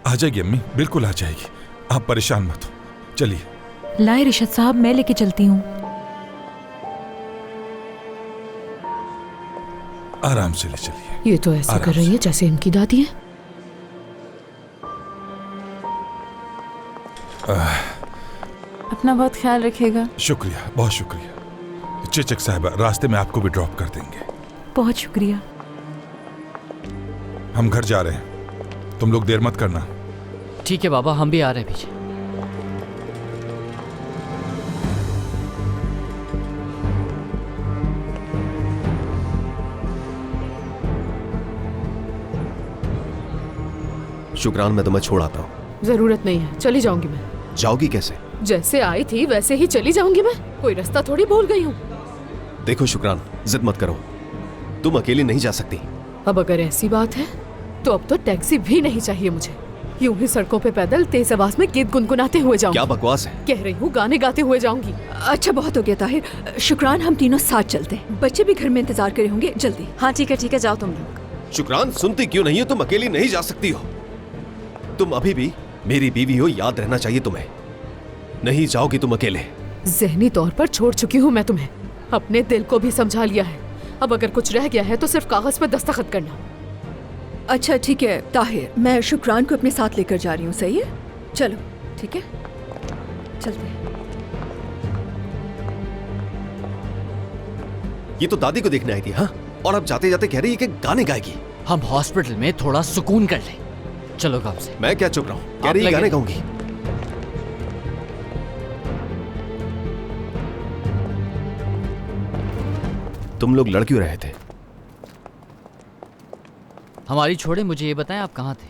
आ जाएगी अम्मी, बिल्कुल आ जाएगी, आप परेशान मत हो। चलिए। लाए रिशद साहब, मैं लेके चलती हूँ। आराम से ले चलिए। ये तो ऐसा कर रही है जैसे इनकी दादी है। अपना बहुत ख्याल रखिएगा। शुक्रिया, बहुत शुक्रिया। चेचक साहब रास्ते में आपको भी ड्रॉप कर देंगे। बहुत शुक्रिया। हम घर जा रहे हैं, तुम लोग देर मत करना। ठीक है बाबा, हम भी आ रहे हैं पीछे। शुक्रान, मैं तुम्हें छोड़ आता हूँ। जरूरत नहीं है, चली जाऊंगी मैं। जाओगी कैसे? जैसे आई थी वैसे ही चली जाऊंगी मैं, कोई रास्ता थोड़ी भूल गई हूँ। देखो शुक्रान, जिद मत करो, तुम अकेली नहीं जा सकती। अब अगर ऐसी बात है तो अब तो टैक्सी भी नहीं चाहिए मुझे। यूं ही सड़कों पे पैदल तेज आवाज में गीत गुनगुनाते हुए जाऊंगी। क्या बकवास है? कह रही हूँ गाने गाते हुए जाऊंगी। अच्छा बहुत हो गया ताहिर, शुक्रान हम तीनों साथ चलते हैं, बच्चे भी घर में इंतजार करे होंगे, जल्दी। हाँ ठीक है, जाओ तुम लोग। शुक्रान, सुनती क्यों नहीं हो? तुम अकेली नहीं जा सकती हो। तुम अभी भी मेरी बीवी हो, याद रहना चाहिए तुम्हें। नहीं जाओगी तुम अकेले। जहनी तौर पर छोड़ चुकी हूँ मैं तुम्हें, अपने दिल को भी समझा लिया है। अब अगर कुछ रह गया है तो सिर्फ कागज पर दस्तखत करना। अच्छा ठीक है ताहिर, मैं शुक्रान को अपने साथ लेकर जा रही हूँ, सही है? चलो ठीक है, चलते हैं। ये तो दादी को देखने आई थी, हाँ? और अब जाते जाते कह रही है कि गाने गाएगी। हम हॉस्पिटल में थोड़ा सुकून कर लें। चलो काम से। मैं क्या चुप रहा हूँ? कह रही है गाने गाऊंगी। तुम लोग लड़ क्यों रहे थे? हमारी छोड़े, मुझे ये बताएं आप कहाँ थे?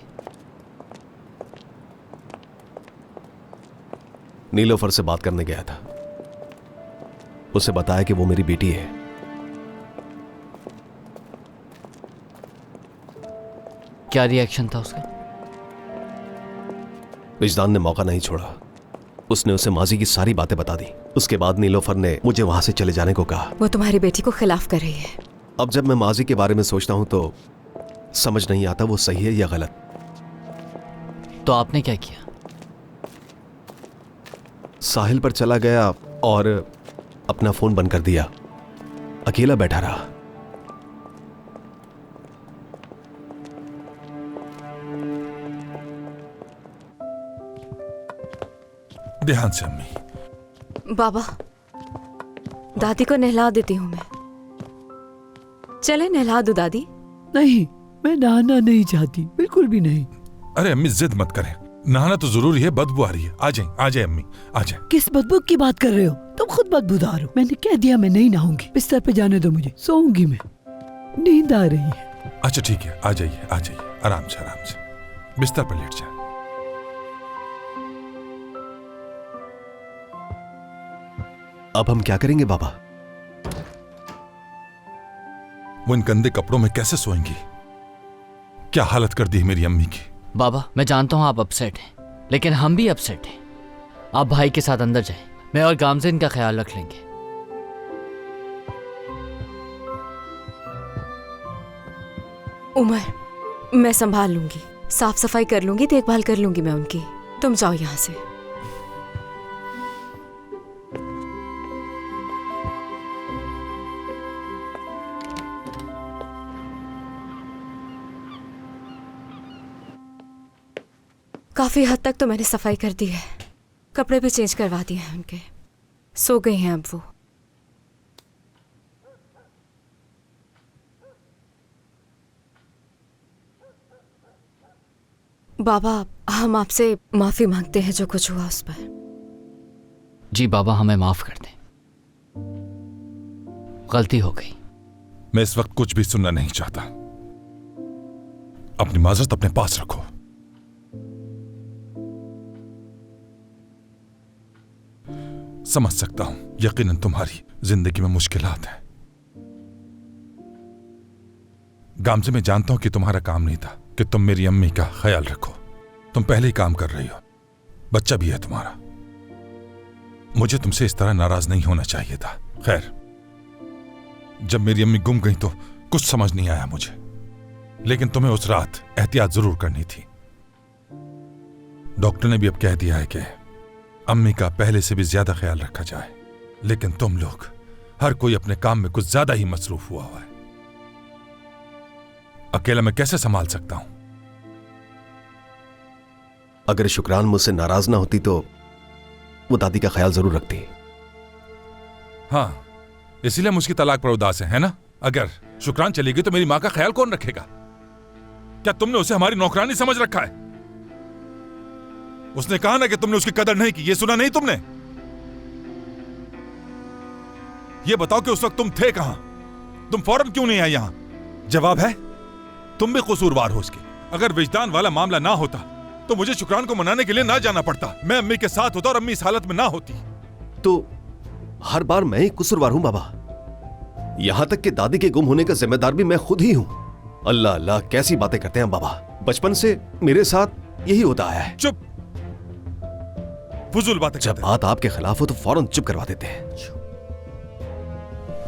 नीलोफर से बात करने गया था। उसे बताया कि वो मेरी बेटी है। क्या रिएक्शन था उसका? विजदान ने मौका नहीं छोड़ा। उसने उसे माजी की सारी बातें बता दी। उसके बाद नीलोफर ने मुझे वहां से चले जाने को कहा। वो तुम्हारी बेटी को खिलाफ कर रही है। अब जब मैं माजी के बारे में सोचता हूं तो समझ नहीं आता वो सही है या गलत। तो आपने क्या किया? साहिल पर चला गया और अपना फोन बंद कर दिया। अकेला बैठा रहा। ध्यान से अम्मी। बाबा, दादी को नहला देती हूँ मैं। चले नहला दो दादी। नहीं, मैं नहाना नहीं चाहती, बिल्कुल भी नहीं। अरे अम्मी जिद मत करें, नहाना तो जरूरी है, बदबू आ रही है। आ जाए अम्मी, आ जाए। किस बदबू की बात कर रहे हो? तुम खुद बदबूदार हो। मैंने कह दिया मैं नहीं नहाऊंगी। बिस्तर पे जाने दो मुझे, सोऊंगी मैं, नींद आ रही है। अच्छा ठीक है, आ जाइए आराम से बिस्तर पर लेट जाए। अब हम क्या करेंगे बाबा? वो इन गंदे कपड़ों में कैसे सोएंगी? क्या हालत कर दी है मेरी अम्मी की। बाबा, मैं जानता हूं आप अपसेट हैं, लेकिन हम भी अपसेट हैं। आप भाई के साथ अंदर जाएं, मैं और गामज़िन का ख्याल रख लेंगे। उमर, मैं संभाल लूंगी, साफ सफाई कर लूंगी, देखभाल कर लूंगी मैं उनकी। तुम जाओ यहां से। काफी हद तक तो मैंने सफाई कर दी है, कपड़े भी चेंज करवा दिए हैं उनके। सो गए हैं अब वो। बाबा, हम आपसे माफी मांगते हैं जो कुछ हुआ उस पर। जी बाबा, हमें माफ कर दें, गलती हो गई। मैं इस वक्त कुछ भी सुनना नहीं चाहता। अपनी माजरत अपने पास रखो। समझ सकता हूं, यकीनन तुम्हारी जिंदगी में मुश्किलात हैं। गामज़े, मैं जानता हूं कि तुम्हारा काम नहीं था कि तुम मेरी अम्मी का ख्याल रखो। तुम पहले ही काम कर रही हो, बच्चा भी है तुम्हारा। मुझे तुमसे इस तरह नाराज नहीं होना चाहिए था। खैर, जब मेरी अम्मी गुम गई तो कुछ समझ नहीं आया मुझे, लेकिन तुम्हें उस रात एहतियात जरूर करनी थी। डॉक्टर ने भी अब कह दिया है कि अम्मी का पहले से भी ज्यादा ख्याल रखा जाए, लेकिन तुम लोग हर कोई अपने काम में कुछ ज्यादा ही मसरूफ हुआ है। अकेला मैं कैसे संभाल सकता हूं? अगर शुक्रान मुझसे नाराज ना होती तो वो दादी का ख्याल जरूर रखती। हाँ, इसीलिए हम उसकी तलाक पर उदास है ना? अगर शुक्रान चली गई तो मेरी मां का ख्याल कौन रखेगा? क्या तुमने उसे हमारी नौकरानी समझ रखा है? उसने कहा ना कि तुमने उसकी कदर नहीं की, ये सुना नहीं तुमने? ये बताओ कि उस वक्त तुम थे कहां? तुम फौरन क्यों नहीं आए यहां? जवाब है तुम भी कसूरवार हो उसके। अगर विजदान वाला मामला ना होता तो मुझे शुक्रान को मनाने के लिए ना जाना पड़ता, मैं अम्मी के साथ होता और अम्मी इस हालत में ना होती। तो हर बार मैं ही कसूरवार हूं बाबा। यहां तक कि दादी के गुम होने का जिम्मेदार भी मैं खुद ही हूं। अल्लाह अल्लाह, कैसी बातें करते हैं बाबा। बचपन से मेरे साथ यही होता आया है। चुप, फुजूल बातें जब करते हैं। बात आपके खिलाफ हो तो फौरन चुप करवा देते हैं।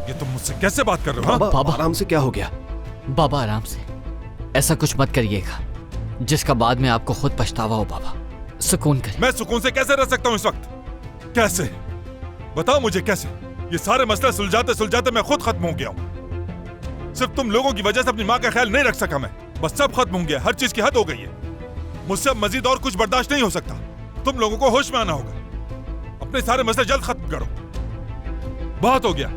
ये तुम मुझसे कैसे बात कर रहे हो? हाँ? बाबा आराम से, क्या हो गया? बाबा आराम से, ऐसा कुछ मत करिएगा जिसका बाद में आपको खुद पछतावा हो। बाबा सुकून करें। मैं सुकून से कैसे रह सकता हूं इस वक्त? कैसे? बताओ मुझे कैसे? ये सारे मसले सुलझाते सुलझाते मैं खुद खत्म हो गया हूं। सिर्फ तुम लोगों की वजह से अपनी मां का ख्याल नहीं रख सका मैं। बस सब खत्म हो गया, हर चीज की हद हो गई है। मुझसे अब मजीद और कुछ बर्दाश्त नहीं हो सकता। तुम लोगों को होश में आना होगा। अपने सारे मसले जल्द खत्म करो, बहुत हो गया।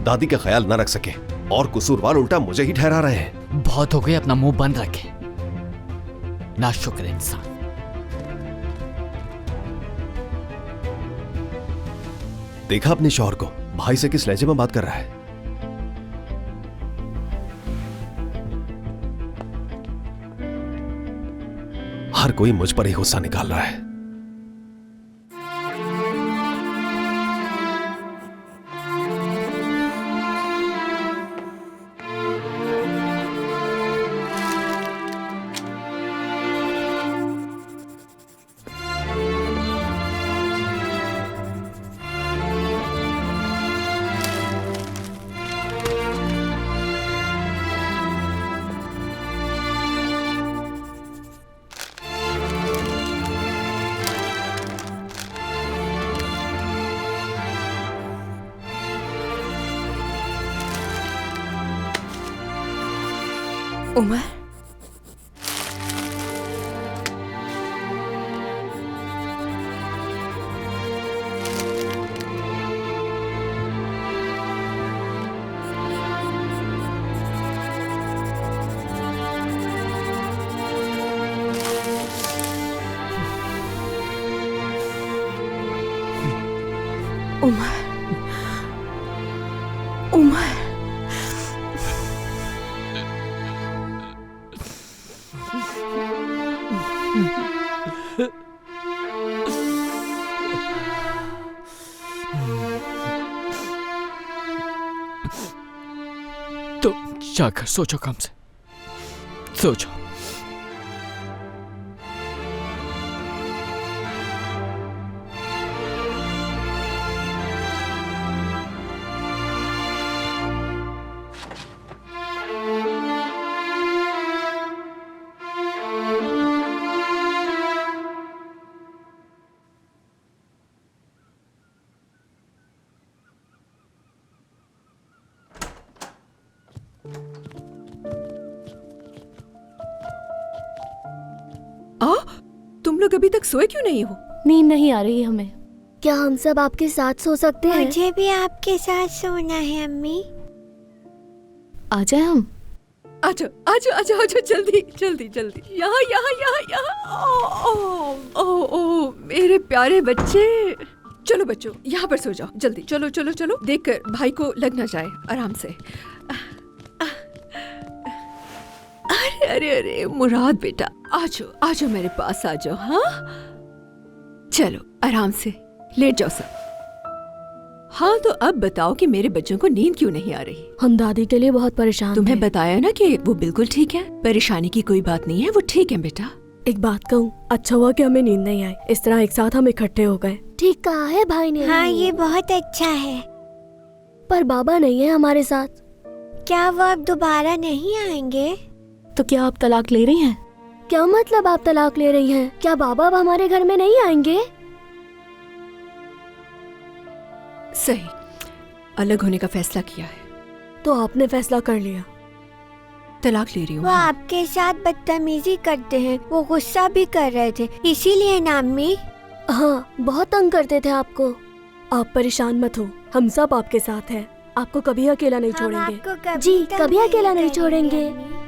दादी का ख्याल ना रख सके और कसूरवार उल्टा मुझे ही ठहरा रहे हैं। बहुत हो गए, अपना मुंह बंद रखें, नाशुक्र इंसान। देखा अपने शौहर को, भाई से किस लहजे में बात कर रहा है। हर कोई मुझ पर ही गुस्सा निकाल रहा है। उमर, उमर, उमर, तो जाकर सोचो, कम से सोचो। तुम लोग अभी तक सोए क्यों नहीं हो? नींद नहीं आ रही हमें। क्या हम सब आपके साथ सो सकते हैं? मुझे भी आपके साथ सोना है अम्मी। आ जाए हम? आजो आजो आजो आजो, जल्दी जल्दी जल्दी। यहाँ यहाँ यहाँ यहाँ। ओ ओ ओ मेरे प्यारे बच्चे, चलो बच्चों यहाँ पर सो जाओ जल्दी। चलो चलो चलो, देखकर भाई को लग ना जाए, आराम से। अरे अरे अरे मुराद बेटा, आजो आजो मेरे पास आजो। हाँ चलो आराम से लेट जाओ सब। हाँ तो अब बताओ कि मेरे बच्चों को नींद क्यों नहीं आ रही? हम दादी के लिए बहुत परेशान तुम्हें थे। बताया ना कि वो बिल्कुल ठीक है, परेशानी की कोई बात नहीं है, वो ठीक है बेटा। एक बात कहूँ, अच्छा हुआ कि हमें नींद नहीं आई, इस तरह एक साथ हम इकट्ठे हो गए। ठीक कहा है भाई ने। हाँ ये बहुत अच्छा है। पर बाबा नहीं है हमारे साथ। क्या वो अब दोबारा नहीं आएंगे? तो क्या आप तलाक ले रही हैं? क्या मतलब आप तलाक ले रही हैं? क्या बाबा अब हमारे घर में नहीं आएंगे? सही, अलग होने का फैसला किया है। तो आपने फैसला कर लिया? तलाक ले रही हूँ। वो आपके साथ बदतमीजी करते हैं, वो गुस्सा भी कर रहे थे, इसीलिए ना अम्मी? हाँ, बहुत तंग करते थे आपको। आप परेशान मत हो, हम सब आपके साथ हैं। आपको कभी अकेला नहीं हम छोड़ेंगे। आपको कभी जी, तंग कभी अकेला नहीं करेंगे, छोड़ेंगे। अम्मी।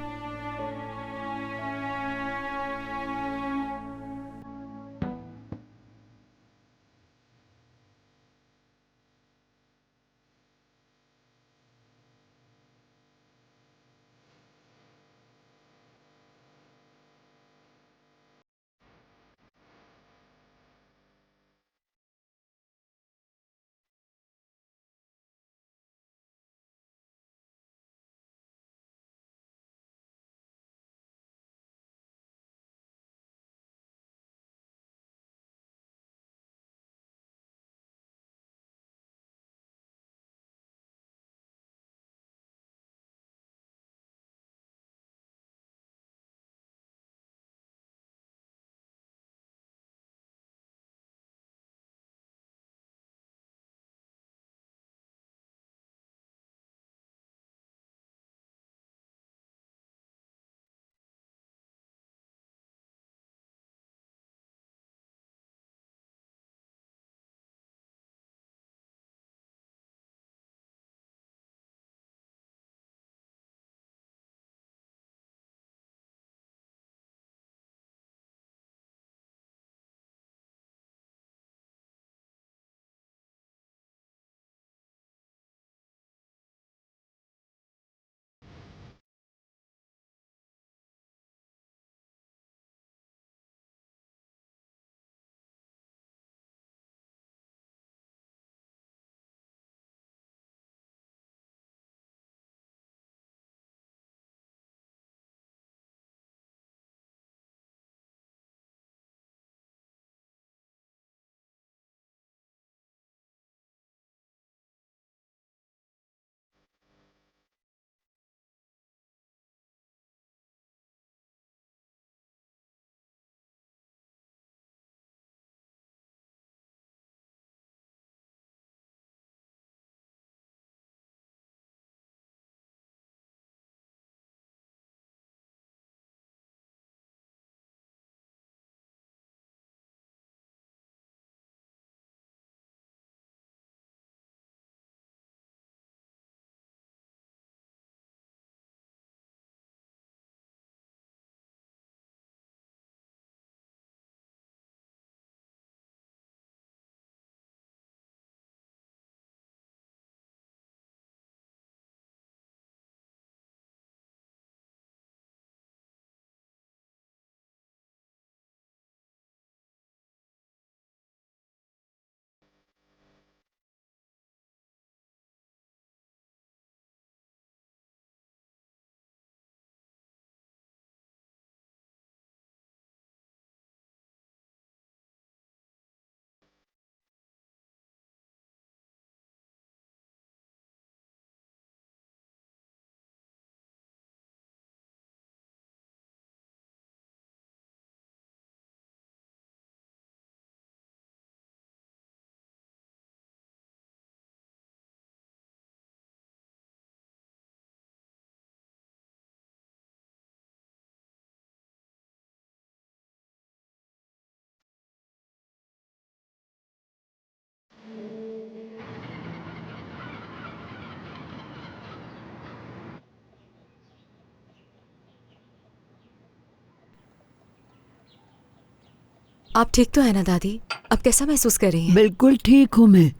आप ठीक तो है ना दादी? अब कैसा महसूस कर रही हैं? बिल्कुल ठीक हूँ मैं।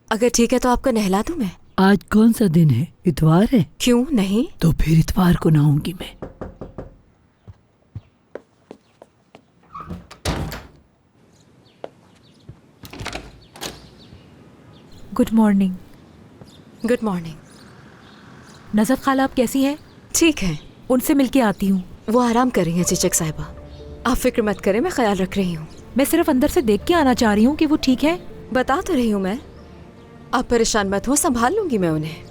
अगर ठीक है तो आपको नहला दूं मैं? आज कौन सा दिन है? इतवार है? क्यों नहीं? तो फिर इतवार को नहाऊंगी मैं। Good morning. Good morning. नजर खाला आप कैसी हैं? ठीक है, उनसे मिलके आती हूँ। वो आराम कर रही हैं चेचक साहिबा। आप फिक्र मत करें, मैं ख्याल रख रही हूँ। मैं सिर्फ अंदर से देख के आना चाह रही हूँ कि वो ठीक है। बता तो रही हूँ मैं। आप परेशान मत हो, संभाल लूंगी मैं उन्हें,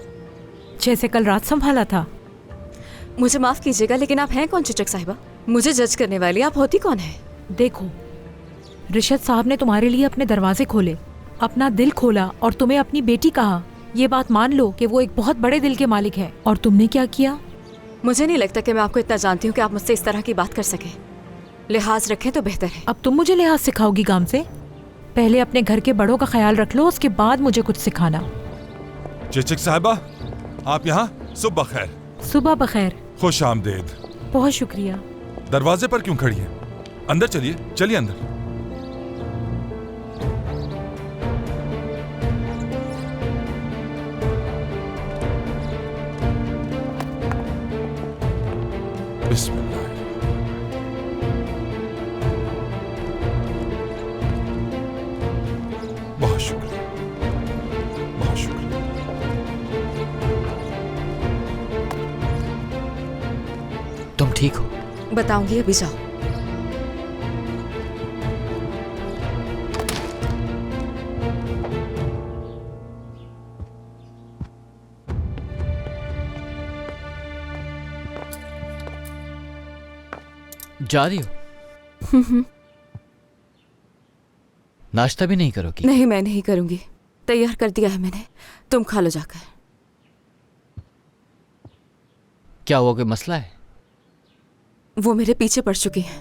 जैसे कल रात संभाला था। मुझे माफ कीजिएगा, लेकिन आप हैं कौन चेचक साहिबा? मुझे जज करने वाली आप होती कौन है? देखो, रिशद साहब ने तुम्हारे लिए अपने दरवाजे खोले, अपना दिल खोला और तुम्हें अपनी बेटी कहा। ये बात मान लो कि वो एक बहुत बड़े दिल के मालिक है। और तुमने क्या किया? मुझे नहीं लगता कि मैं आपको इतना जानती हूँ कि आप मुझसे इस तरह की बात कर सकें। लिहाज रखें तो बेहतर है। अब तुम मुझे लिहाज सिखाओगी गाम से? पहले अपने घर के बड़ों का ख्याल रख लो, उसके बाद मुझे कुछ सिखाना। चेचक साहिबा, आप यहाँ? सुबह खैर। सुबह बखैर। खुश आमदेद। बहुत शुक्रिया। दरवाजे पर क्यों खड़ी हैं? अंदर चलिए, चलिए अंदर। बिस्मिल्लाह। बहुत शुक्रिया, बहुत शुक्रिया। तुम ठीक हो? बताऊंगी, अभी जाओ। जा रही हो? नाश्ता भी नहीं करोगी? नहीं, मैं नहीं करूंगी। तैयार कर दिया है मैंने, तुम खा लो जाकर। क्या हुआ, कोई मसला है? वो मेरे पीछे पड़ चुकी हैं।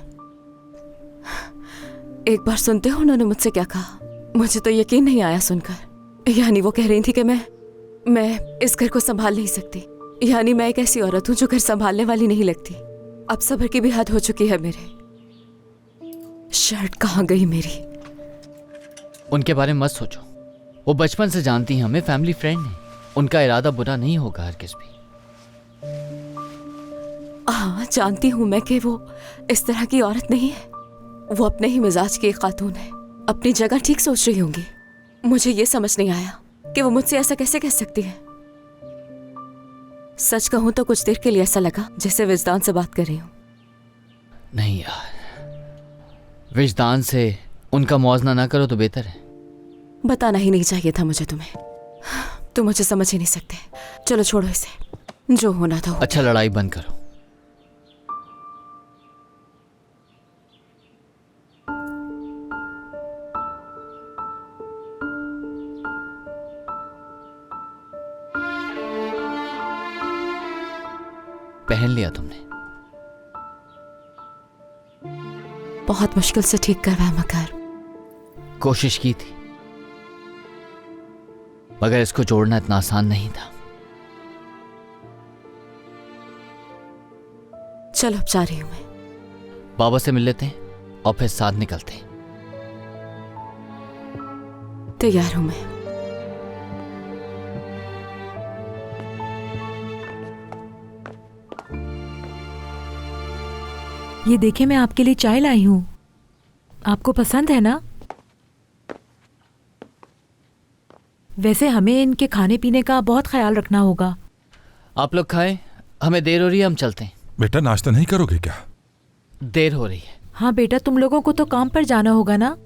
एक बार सुनते हो उन्होंने मुझसे क्या कहा? मुझे तो यकीन नहीं आया सुनकर। यानी वो कह रही थी कि मैं इस घर को संभाल नहीं सकती। यानी मैं एक ऐसी औरत हूं जो घर संभालने वाली नहीं लगती। अब सब्र की भी हद हो चुकी है मेरे। शर्ट कहाँ गई मेरी? उनके बारे में मत सोचो, वो बचपन से जानती हैं हमें, फैमिली फ्रेंड हैं। उनका इरादा बुरा नहीं होगा हरगिज़ भी। हाँ, जानती हूं मैं कि वो इस तरह की औरत नहीं है। वो अपने ही मिजाज की एक खातून है, अपनी जगह ठीक सोच रही होंगी। मुझे ये समझ नहीं आया कि वो मुझसे ऐसा कैसे कह सकती है। सच कहूं तो कुछ देर के लिए ऐसा लगा जैसे विजदान से बात कर रही हूं। नहीं यार, विजदान से उनका मुआवजा ना करो तो बेहतर है। बताना ही नहीं चाहिए था मुझे तुम्हें। तुम मुझे समझ ही नहीं सकते। चलो छोड़ो इसे, जो होना था। अच्छा, लड़ाई बंद करो। पहन लिया तुमने? बहुत मुश्किल से ठीक करवाया, मगर कोशिश की थी, मगर इसको जोड़ना इतना आसान नहीं था। चलो अब जा रही हूं मैं। बाबा से मिल लेते हैं और फिर साथ निकलते हैं। तैयार हूं मैं। ये देखें, मैं आपके लिए चाय लाई हूँ। आपको पसंद है ना? वैसे हमें इनके खाने पीने का बहुत ख्याल रखना होगा। आप लोग खाएं, हमें देर हो रही है, हम चलते हैं। बेटा, नाश्ता नहीं करोगे क्या? देर हो रही है। हाँ बेटा, तुम लोगों को तो काम पर जाना होगा ना।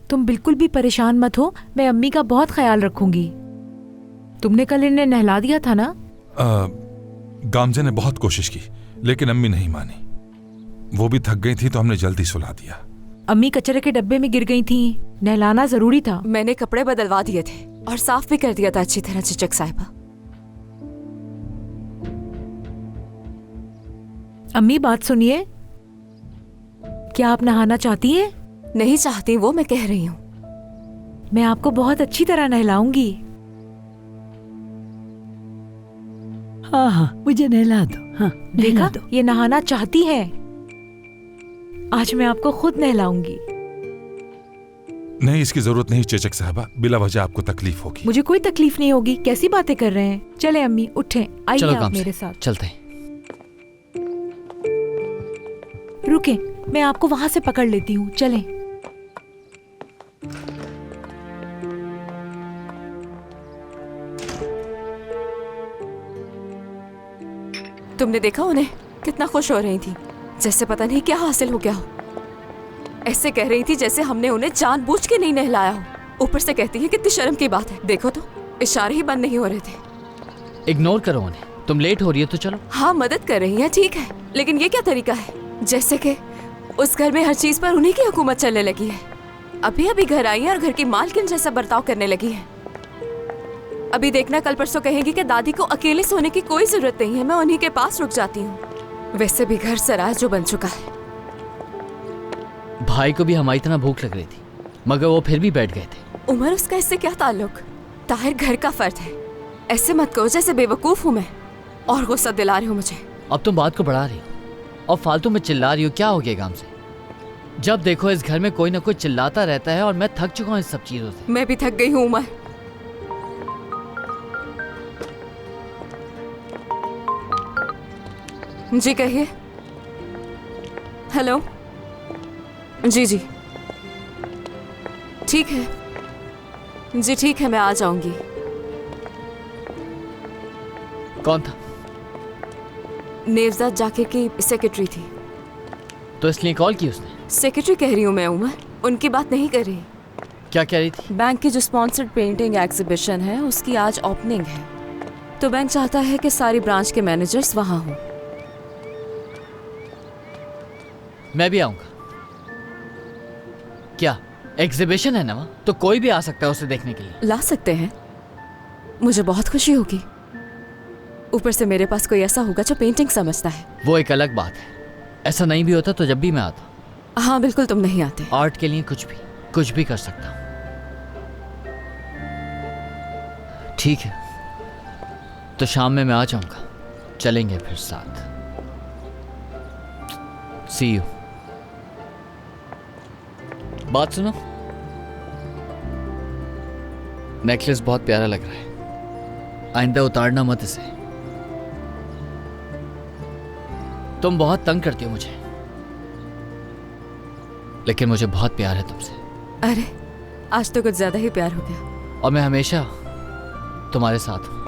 तुम बिल्कुल भी परेशान मत हो, मैं अम्मी का बहुत ख्याल रखूंगी। तुमने कल इन्हें नहला दिया था ना? गामजे ने बहुत कोशिश की, लेकिन अम्मी नहीं मानी। वो भी थक गई थी तो हमने जल्दी सुला दिया। अम्मी कचरे के डब्बे में गिर गई थी, नहलाना जरूरी था। मैंने कपड़े बदलवा दिए थे और साफ भी कर दिया था अच्छी तरह चिचक साहिबा। अम्मी बात सुनिए, क्या आप नहाना चाहती हैं? नहीं चाहती, वो मैं कह रही हूँ। मैं आपको बहुत अच्छी तरह नहलाऊंगी। हाँ हाँ, मुझे नहला दो। हाँ, देखा, ये नहाना चाहती है। आज मैं आपको खुद नहलाऊंगी। नहीं, इसकी जरूरत नहीं चेचक साहबा, बिला वजह आपको तकलीफ होगी। मुझे कोई तकलीफ नहीं होगी। कैसी बातें कर रहे हैं? चले अम्मी, उठें, आइए आप मेरे साथ। चलते हैं। रुके, मैं आपको वहां से पकड़ लेती हूँ, चलें। तुमने देखा उन्हें कितना खुश हो रही थी, जैसे पता नहीं क्या हासिल हो गया हो। ऐसे कह रही थी जैसे हमने उन्हें जानबूझ के नहीं नहलाया हो। ऊपर से कहती है कितनी शर्म की बात है। देखो तो, इशारे ही बंद नहीं हो रहे थे। इग्नोर करो उन्हें। तुम लेट हो रही है तो चलो। हाँ, मदद कर रही है, ठीक है, लेकिन ये क्या तरीका है? जैसे कि उस घर में हर चीज पर उन्हीं की हुकूमत चलने लगी है। अभी अभी घर आई है और घर की मालकिन जैसा बर्ताव करने लगी है। अभी देखना कल परसों कहेंगी कि दादी को अकेले सोने की कोई जरूरत नहीं है, मैं उन्हीं के पास रुक जाती हूँ। वैसे भी घर सराय जो बन चुका है। भाई को भी हमारी तरह भूख लग रही थी, मगर वो फिर भी बैठ गए थे। उमर, उसका इससे क्या ताल्लुक? ताहिर घर का फर्द है। ऐसे मत कहो जैसे बेवकूफ हूँ मैं और गुस्सा दिला रही हूँ मुझे। अब तुम बात को बढ़ा रही हो और फालतू में चिल्ला रही हो। क्या हो गया गाम से? जब देखो इस घर में कोई ना कोई चिल्लाता रहता है और मैं थक चुका हूँ इस सब चीजों से। मैं भी थक गई हूँ उमर। जी कहिए। हेलो। जी जी ठीक है, जी ठीक है, मैं आ जाऊंगी। कौन था? नेवजाद जाकिर की सेक्रेटरी थी। तो इसलिए कॉल की उसने? सेक्रेटरी कह रही हूँ मैं उमर, उनकी बात नहीं कर रही। क्या कह रही थी? बैंक की जो स्पॉन्सर्ड पेंटिंग एग्जीबिशन है उसकी आज ओपनिंग है, तो बैंक चाहता है कि सारी ब्रांच के मैनेजर्स वहां हों। मैं भी आऊंगा। क्या एग्जीबिशन है ना वहाँ? तो कोई भी आ सकता है उसे देखने के लिए। ला सकते हैं, मुझे बहुत खुशी होगी। ऊपर से मेरे पास कोई ऐसा होगा जो पेंटिंग समझता है। वो एक अलग बात है। ऐसा नहीं भी होता तो जब भी मैं आता। हाँ बिल्कुल, तुम नहीं आते। आर्ट के लिए कुछ भी कर सकता हूँ। ठीक है, तो शाम में मैं आ जाऊंगा, चलेंगे फिर साथ। सी यू। बात सुनो, नेकलेस बहुत प्यारा लग रहा है, आइंदा उतारना मत इसे। तुम बहुत तंग करती हो मुझे, लेकिन मुझे बहुत प्यार है तुमसे। अरे आज तो कुछ ज्यादा ही प्यार हो गया। और मैं हमेशा तुम्हारे साथ हूं।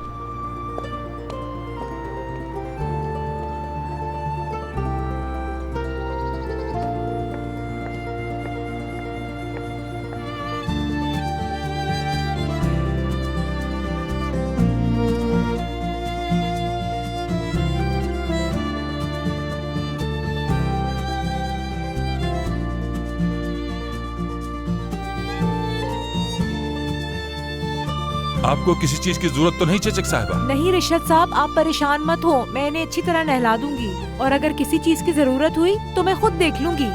आपको किसी चीज की जरूरत तो नहीं चेचक साहिबा? नहीं रिशद साहब, आप परेशान मत हो, मैं इन्हें अच्छी तरह नहला दूंगी और अगर किसी चीज की जरूरत हुई तो मैं खुद देख लूंगी।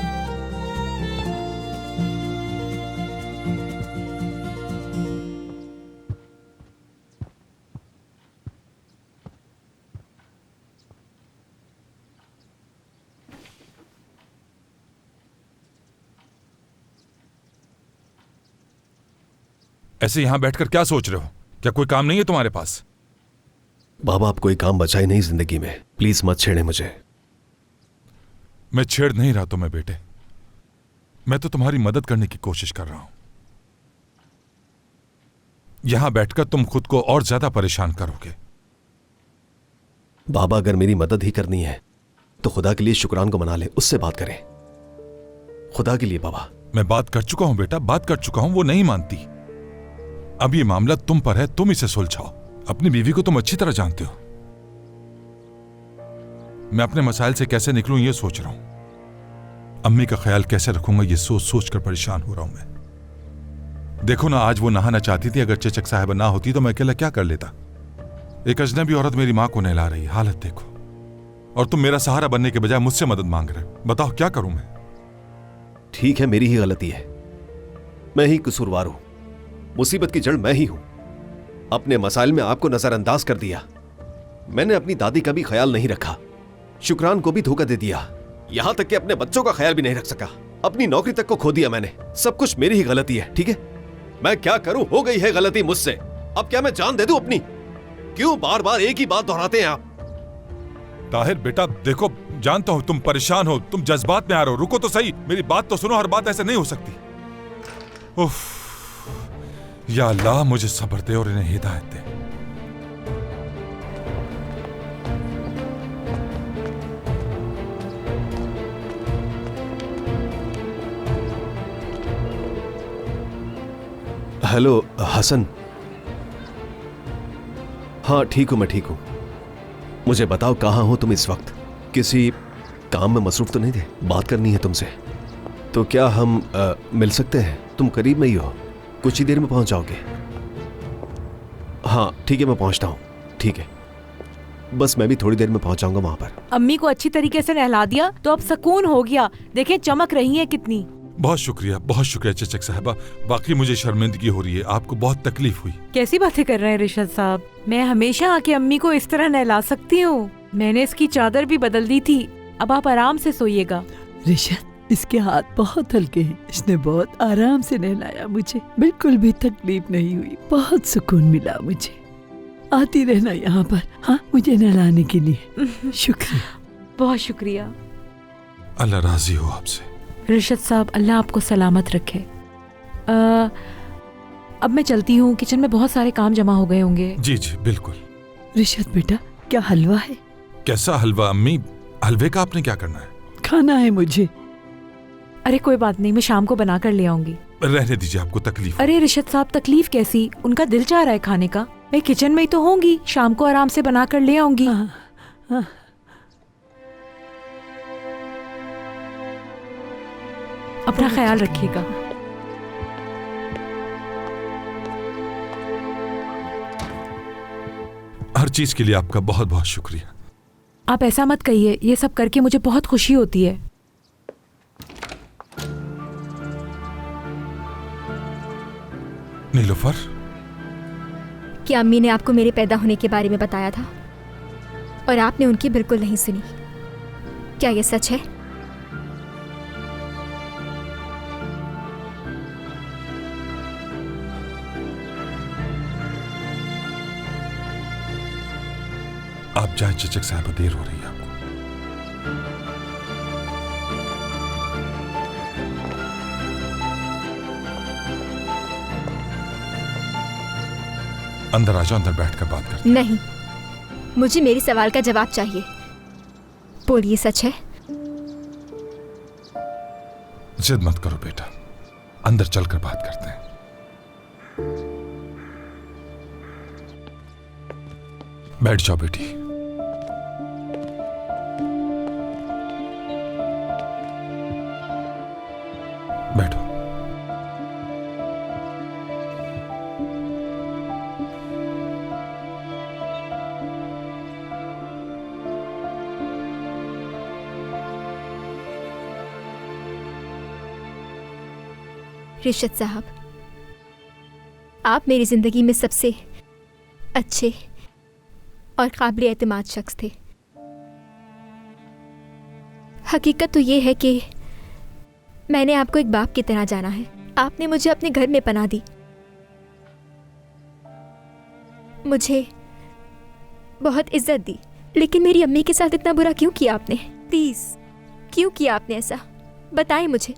ऐसे यहां बैठकर क्या सोच रहे हो? क्या कोई काम नहीं है तुम्हारे पास? बाबा, आप कोई काम बचा ही नहीं जिंदगी में, प्लीज मत छेड़े मुझे। मैं छेड़ नहीं रहा तुम्हें बेटे, मैं तो तुम्हारी मदद करने की कोशिश कर रहा हूं। यहां बैठकर तुम खुद को और ज्यादा परेशान करोगे। बाबा, अगर मेरी मदद ही करनी है तो खुदा के लिए शुक्रान को मना ले, उससे बात करें। खुदा के लिए बाबा। मैं बात कर चुका हूं बेटा, बात कर चुका हूं, वो नहीं मानती। अब ये मामला तुम पर है, तुम इसे सुलझाओ। अपनी बीवी को तुम अच्छी तरह जानते हो। मैं अपने मसाइल से कैसे निकलूं ये सोच रहा हूं। अम्मी का ख्याल कैसे रखूंगा ये सोच सोच कर परेशान हो रहा हूं मैं। देखो ना, आज वो नहाना चाहती थी, अगर चेचक साहिबा ना होती तो मैं अकेला क्या कर लेता। एक अजनबी औरत मेरी मां को नहला रही, हालत देखो। और तुम मेरा सहारा बनने के बजाय मुझसे मदद मांग रहे हो। बताओ क्या करूं मैं? ठीक है, मेरी ही गलती है, मैं ही कसूरवार हूं। मुसीबत की जड़ मैं ही हूं। अपने मसाइल में आपको नजरअंदाज कर दिया। मैंने अपनी दादी का भी ख्याल नहीं रखा, शुक्रान को भी धोखा दे दिया, यहां तक कि अपने बच्चों का ख्याल भी नहीं रख सका। अपनी नौकरी तक को खो दिया मैंने। सब कुछ मेरी ही गलती है। ठीक है, मैं क्या करूं, हो गई है गलती मुझसे। अब क्या मैं जान दे दूं अपनी? क्यों बार बार एक ही बात दोहराते हैं आप? ताहिर बेटा देखो, जानता हूं तुम परेशान हो, तुम जज्बात में आ रहे हो। रुको तो सही, मेरी बात तो सुनो। हर बात ऐसे नहीं हो सकती। उफ, या अल्लाह मुझे सब्र दे और इन्हें हिदायत दे। हेलो हसन। हाँ ठीक हूं, मैं ठीक हूं। मुझे बताओ कहां हो तुम इस वक्त? काम में मसरूफ तो नहीं थे? बात करनी है तुमसे। तो क्या हम मिल सकते हैं? तुम करीब में ही हो, कुछ ही देर में पहुंच जाओगे। हाँ ठीक है, मैं पहुंचता हूँ। ठीक है, बस मैं भी थोड़ी देर में पहुंचाऊंगा वहां पर। अम्मी को अच्छी तरीके से नहला दिया तो अब सुकून हो गया। देखें चमक रही है कितनी। बहुत शुक्रिया चचक साहबा। बाकी मुझे शर्मिंदगी हो रही है, आपको बहुत तकलीफ हुई। कैसी बातें कर रहे हैं रिशद साहब, मैं हमेशा आके अम्मी को इस तरह नहला सकती हूँ। मैंने इसकी चादर भी बदल दी थी, अब आप आराम से सोइएगा। ऋषद, इसके हाथ बहुत हल्के हैं, इसने बहुत आराम से नहलाया मुझे, बिल्कुल भी तकलीफ नहीं हुई, बहुत सुकून मिला मुझे। आती रहना यहाँ पर, हाँ, मुझे नहलाने के लिए। शुक्रिया, बहुत शुक्रिया। अल्लाह राजी हो आपसे। रिशद साहब, अल्लाह आपको सलामत रखे। अब मैं चलती हूँ, किचन में बहुत सारे काम जमा हो गए होंगे। जी जी बिल्कुल। ऋषद बेटा, क्या हलवा है? कैसा हलवा अम्मी? हलवे का आपने क्या करना है? खाना है मुझे। अरे कोई बात नहीं, मैं शाम को बना कर ले आऊंगी। रहने दीजिए, आपको तकलीफ। अरे रिशद साहब, तकलीफ कैसी? उनका दिल चाह रहा है खाने का, मैं किचन में ही तो होंगी, शाम को आराम से बना कर ले आऊंगी। अपना ख्याल रखिएगा। हर चीज के लिए आपका बहुत बहुत शुक्रिया। आप ऐसा मत कहिए, ये सब करके मुझे बहुत खुशी होती है। नीलोफर, क्या अम्मी ने आपको मेरे पैदा होने के बारे में बताया था और आपने उनकी बिल्कुल नहीं सुनी? क्या ये सच है? आप जाए चचक साहब, देर हो रही है आपको। अंदर आ जाओ, अंदर बैठकर बात करते हैं। नहीं, मुझे मेरी सवाल का जवाब चाहिए। बोलिए, सच है? जिद मत करो बेटा, अंदर चलकर बात करते हैं। बैठ जाओ बेटी। बैठो। रिशद साहब, आप मेरी जिंदगी में सबसे अच्छे और काबिल एतमाद शख्स थे। हकीकत तो ये है कि मैंने आपको एक बाप की तरह जाना है। आपने मुझे अपने घर में पनाह दी, मुझे बहुत इज्जत दी, लेकिन मेरी अम्मी के साथ इतना बुरा क्यों किया आपने? प्लीज, क्यों किया आपने ऐसा? बताएं मुझे।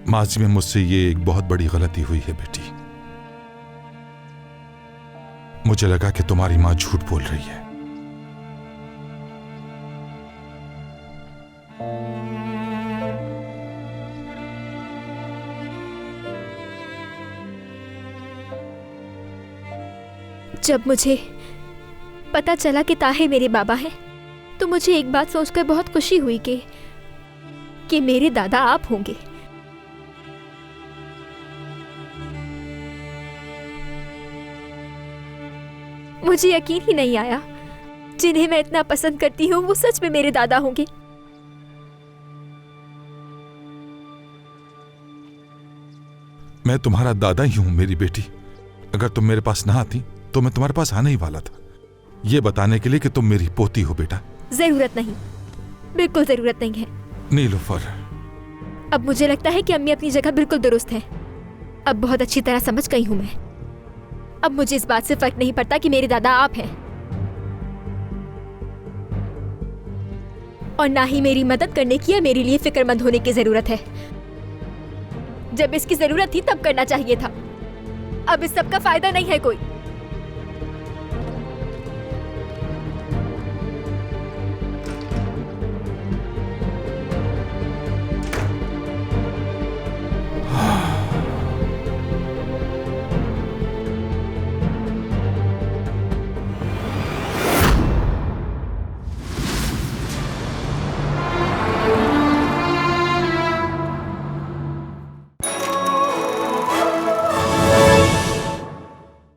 माजी में मुझसे ये एक बहुत बड़ी गलती हुई है बेटी। मुझे लगा कि तुम्हारी मां झूठ बोल रही है। जब मुझे पता चला कि ताहे मेरे बाबा हैं, तो मुझे एक बात सोचकर बहुत खुशी हुई कि मेरे दादा आप होंगे। मुझे यकीन ही नहीं आया, जिन्हें मैं इतना पसंद करती हूँ वो सच में मेरे दादा होंगे। मैं तुम्हारा दादा ही हूं मेरी बेटी। अगर तुम मेरे पास ना आती तो मैं तुम्हारे पास आने ही वाला था, ये बताने के लिए कि तुम मेरी पोती हो बेटा। जरूरत नहीं, बिल्कुल जरूरत नहीं है। नीलोफर, अब मुझे लगता है कि अम्मी अपनी जगह बिल्कुल दुरुस्त है। अब बहुत अच्छी तरह समझ गई हूं मैं। अब मुझे इस बात से फर्क नहीं पड़ता कि मेरे दादा आप हैं, और ना ही मेरी मदद करने की या मेरे लिए फिक्रमंद होने की जरूरत है। जब इसकी जरूरत थी तब करना चाहिए था। अब इस सब का फायदा नहीं है कोई।